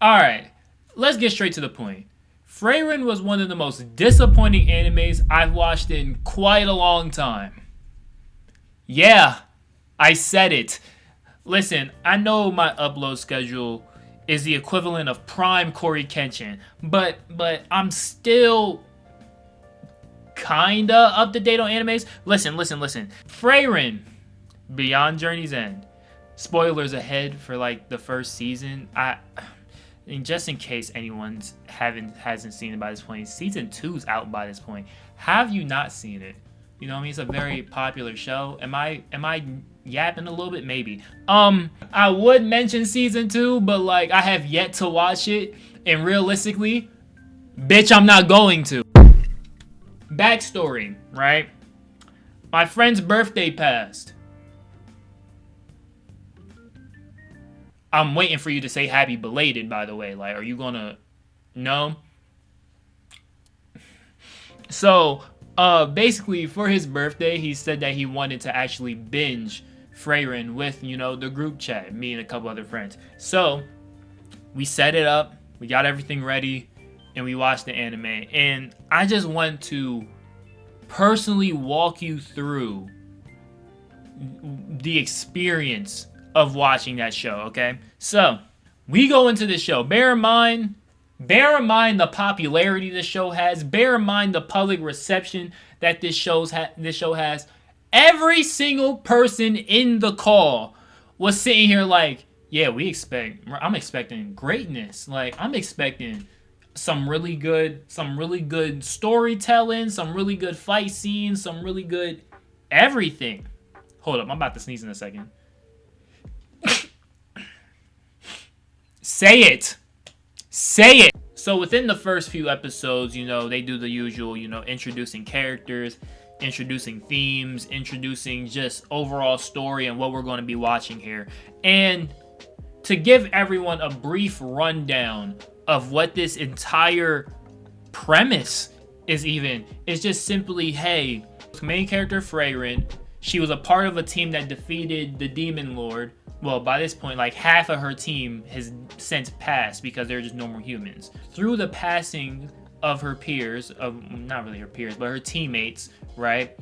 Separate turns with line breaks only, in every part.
Alright, let's get straight to the point. Frieren was one of the most disappointing animes I've watched in quite a long time. Yeah, I said it. Listen, I know my upload schedule is the equivalent of prime Corey Kenshin, but I'm still kinda up to date on animes. Listen. Frieren, Beyond Journey's End. Spoilers ahead for like the first season. And just in case anyone hasn't seen it by this point, season 2's out by this point. Have you not seen it? You know what I mean? It's a very popular show. Am I yapping a little bit? Maybe. I would mention season 2, but like I have yet to watch it, and realistically, bitch, I'm not going to. Backstory, right? My friend's birthday passed. I'm waiting for you to say happy belated, by the way. Like, are you gonna... No? So, basically, for his birthday, he said that he wanted to actually binge Frieren with, you know, the group chat. Me and a couple other friends. So, we set it up. We got everything ready. And we watched the anime. And I just want to personally walk you through the experience of watching that show, okay? So, we go into this show. Bear in mind the popularity this show has. Bear in mind the public reception that this show has. Every single person in the call was sitting here like, yeah, I'm expecting greatness. Like, I'm expecting some really good storytelling, some really good fight scenes, some really good everything. Hold up, I'm about to sneeze in a second. Say it. So within the first few episodes, you know, they do the usual, you know, introducing characters, introducing themes, introducing just overall story and what we're going to be watching here. And to give everyone a brief rundown of what this entire premise is just simply, hey, main character Frieren, she was a part of a team that defeated the Demon Lord. Well, by this point, like half of her team has since passed because they're just normal humans. Through the passing of her peers, not really her peers, but her teammates, right?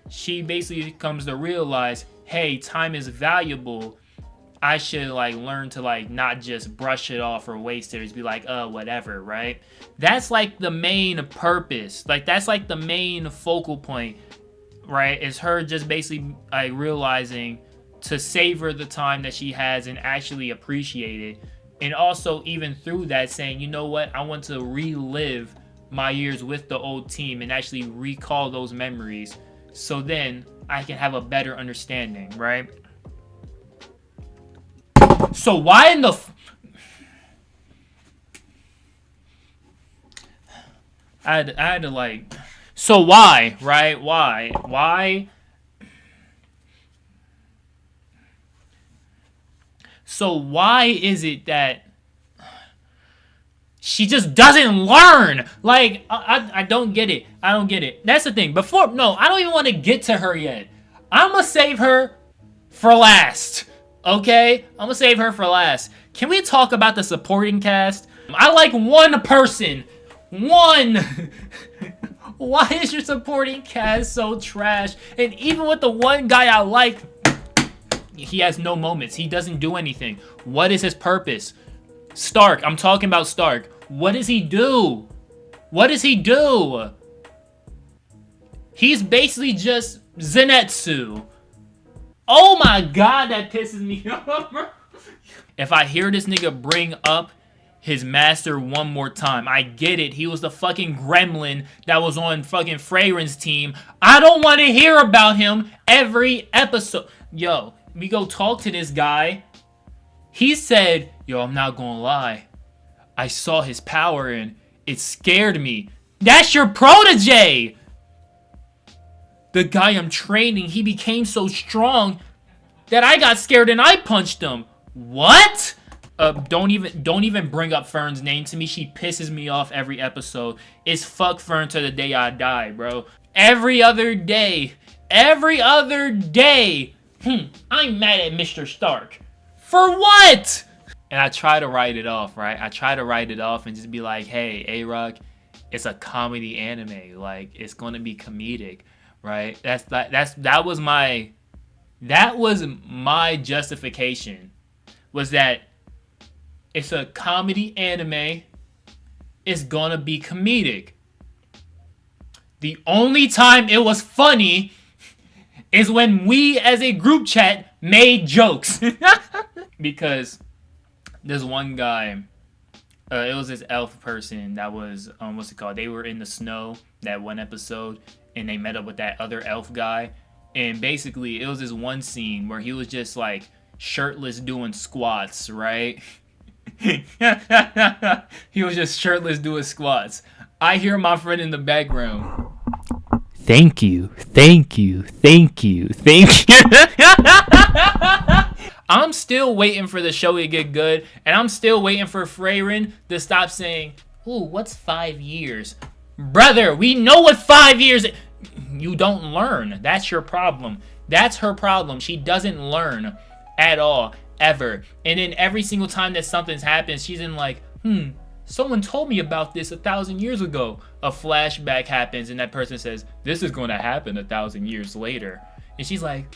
She basically comes to realize, hey, time is valuable. I should like learn to like not just brush it off or waste it or just be like, whatever, right? That's like the main purpose. Like that's like the main focal point, right? Is her just basically like realizing to savor the time that she has and actually appreciate it. And also even through that saying, you know what? I want to relive my years with the old team and actually recall those memories so then I can have a better understanding, right? So why in the... I had to like... So why, right? Why? So why is it that she just doesn't learn? Like, I don't get it. I don't get it. That's the thing. I don't even want to get to her yet. I'm going to save her for last. Okay? I'm going to save her for last. Can we talk about the supporting cast? I like one person. One. Why is your supporting cast so trash? And even with the one guy I like, he has no moments. He doesn't do anything. What is his purpose? Stark. I'm talking about Stark. What does he do? He's basically just Zenitsu. Oh my god, that pisses me off. If I hear this nigga bring up his master one more time, I get it. He was the fucking gremlin that was on fucking Frieren's team. I don't want to hear about him every episode. Yo, we go talk to this guy. He said, yo, I'm not gonna lie. I saw his power and it scared me. That's your protege! The guy I'm training, he became so strong that I got scared and I punched him. What? Don't even bring up Fern's name to me. She pisses me off every episode. It's fuck Fern to the day I die, bro. Every other day. I'm mad at Mr. Stark. For what? And I try to write it off, right? I try to write it off and just be like, hey, A-Rock, it's a comedy anime. Like, it's going to be comedic, right? That was my justification, was that it's a comedy anime. It's going to be comedic. The only time it was funny is when we as a group chat made jokes. Because there's one guy, it was this elf person that was, what's it called? They were in the snow, that one episode, and they met up with that other elf guy. And basically, it was this one scene where he was just like shirtless doing squats, right? He was just shirtless doing squats. I hear my friend in the background. Thank you, thank you, thank you, thank you. I'm still waiting for the show to get good, and I'm still waiting for Frieren to stop saying, ooh, what's 5 years? Brother, we know what 5 years is. You don't learn. That's your problem. That's her problem. She doesn't learn at all, ever. And then every single time that something's happened, she's in like, someone told me about this 1,000 years ago. A flashback happens, and that person says, this is going to happen 1,000 years later. And she's like,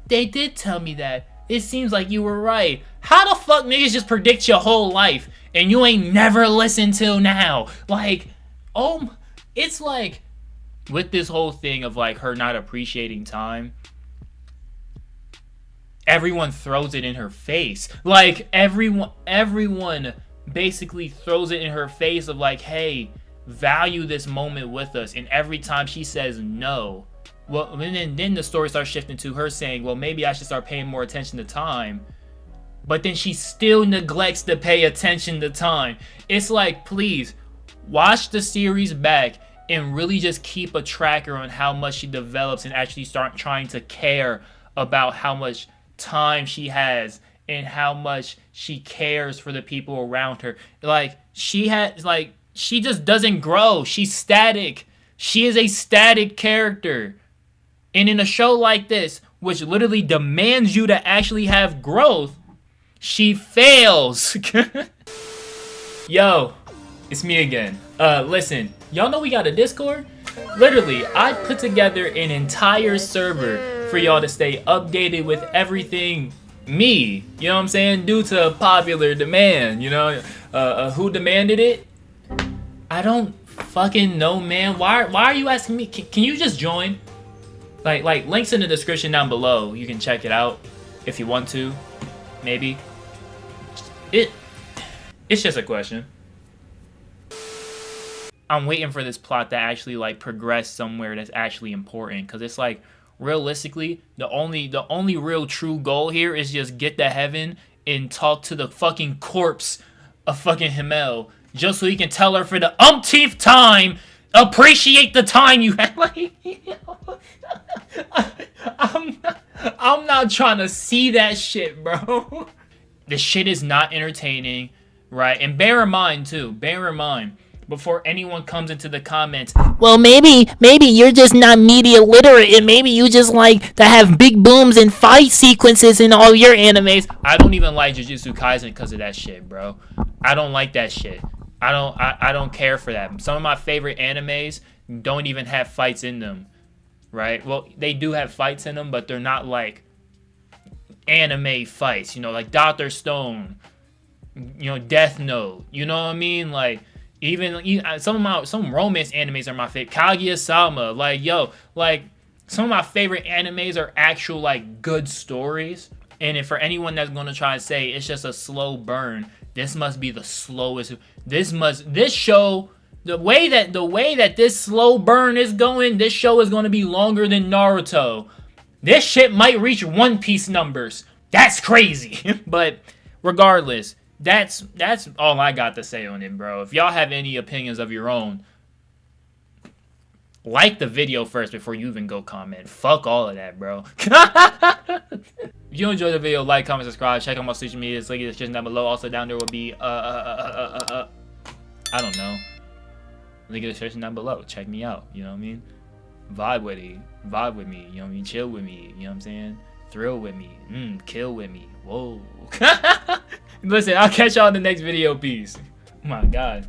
they did tell me that. It seems like you were right. How the fuck niggas just predict your whole life and you ain't never listened till now? Like, it's like, with this whole thing of like her not appreciating time, everyone throws it in her face. Like, everyone basically throws it in her face of like, hey, value this moment with us. And every time she says no, well, and then the story starts shifting to her saying, well, maybe I should start paying more attention to time. But then she still neglects to pay attention to time. It's like, please, watch the series back and really just keep a tracker on how much she develops and actually start trying to care about how much time she has and how much she cares for the people around her. Like, she just doesn't grow. She's static. She is a static character. And in a show like this, which literally demands you to actually have growth, she fails. Yo, it's me again. Listen, y'all know we got a Discord? Literally, I put together an entire server for y'all to stay updated with everything me. You know what I'm saying? Due to popular demand, you know? Who demanded it? I don't fucking know, man. Why are you asking me? Can you just join? Like links in the description down below. You can check it out if you want to. Maybe. It's just a question. I'm waiting for this plot to actually like progress somewhere that's actually important, because it's like, realistically, the only real true goal here is just get to heaven and talk to the fucking corpse of fucking Himmel, just so he can tell her for the umpteenth time, appreciate the time you had. Like, I'm not trying to see that shit, bro. The shit is not entertaining, right? And bear in mind, before anyone comes into the comments, well, maybe you're just not media literate, and maybe you just like to have big booms and fight sequences in all your animes. I don't even like Jujutsu Kaisen because of that shit, bro. I don't like that shit. I don't care for that. Some of my favorite animes don't even have fights in them, right? Well, they do have fights in them, but they're not like anime fights, you know, like Dr. Stone, you know, Death Note, you know what I mean? Like, even some romance animes are my favorite. Kaguya-sama, like, yo, like, some of my favorite animes are actual, like, good stories. And if for anyone that's gonna try to say it's just a slow burn, this must be the slowest. This show, the way that this slow burn is going, this show is gonna be longer than Naruto. This shit might reach One Piece numbers. That's crazy. But regardless, that's all I got to say on it, bro. If y'all have any opinions of your own, like the video first before you even go comment. Fuck all of that, bro. If you enjoyed the video, like, comment, subscribe. Check out my social medias. Link in the description down below. Also down there will be I don't know. Link in the description down below. Check me out. You know what I mean? Vibe with me. You know what I mean? Chill with me. You know what I'm saying? Thrill with me. Kill with me. Whoa. Listen, I'll catch y'all in the next video. Peace. Oh my God.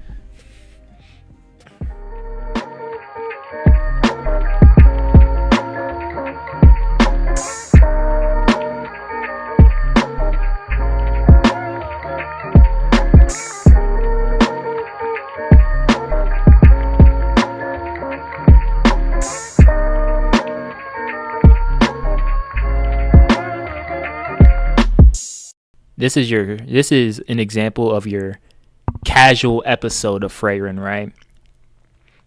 This is an example of your casual episode of Frieren, right?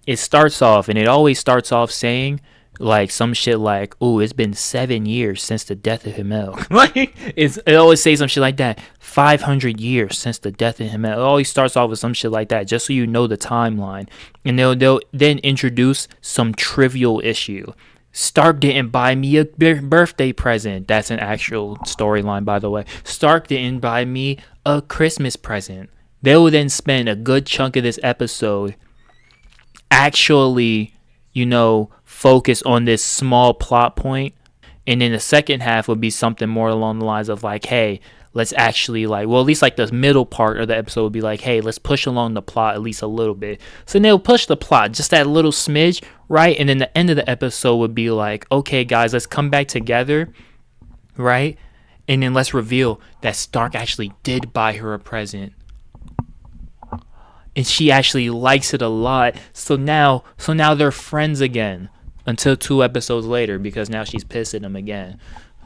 It starts off, and it always starts off saying like some shit like, "Oh, it's been 7 years since the death of Himmel." Like it always says some shit like that. 500 years since the death of Himmel. It always starts off with some shit like that, just so you know the timeline. And they'll then introduce some trivial issue. Stark didn't buy me a birthday present. That's an actual storyline, by the way. Stark didn't buy me a Christmas present. They will then spend a good chunk of this episode actually, focus on this small plot point. And then the second half would be something more along the lines of like, hey, let's actually at least like the middle part of the episode would be like, hey, let's push along the plot at least a little bit. So they'll push the plot just that little smidge, right? And then the end of the episode would be like, okay, guys, let's come back together, right? And then let's reveal that Stark actually did buy her a present. And she actually likes it a lot. So now they're friends again until 2 episodes later, because now she's pissed at him again.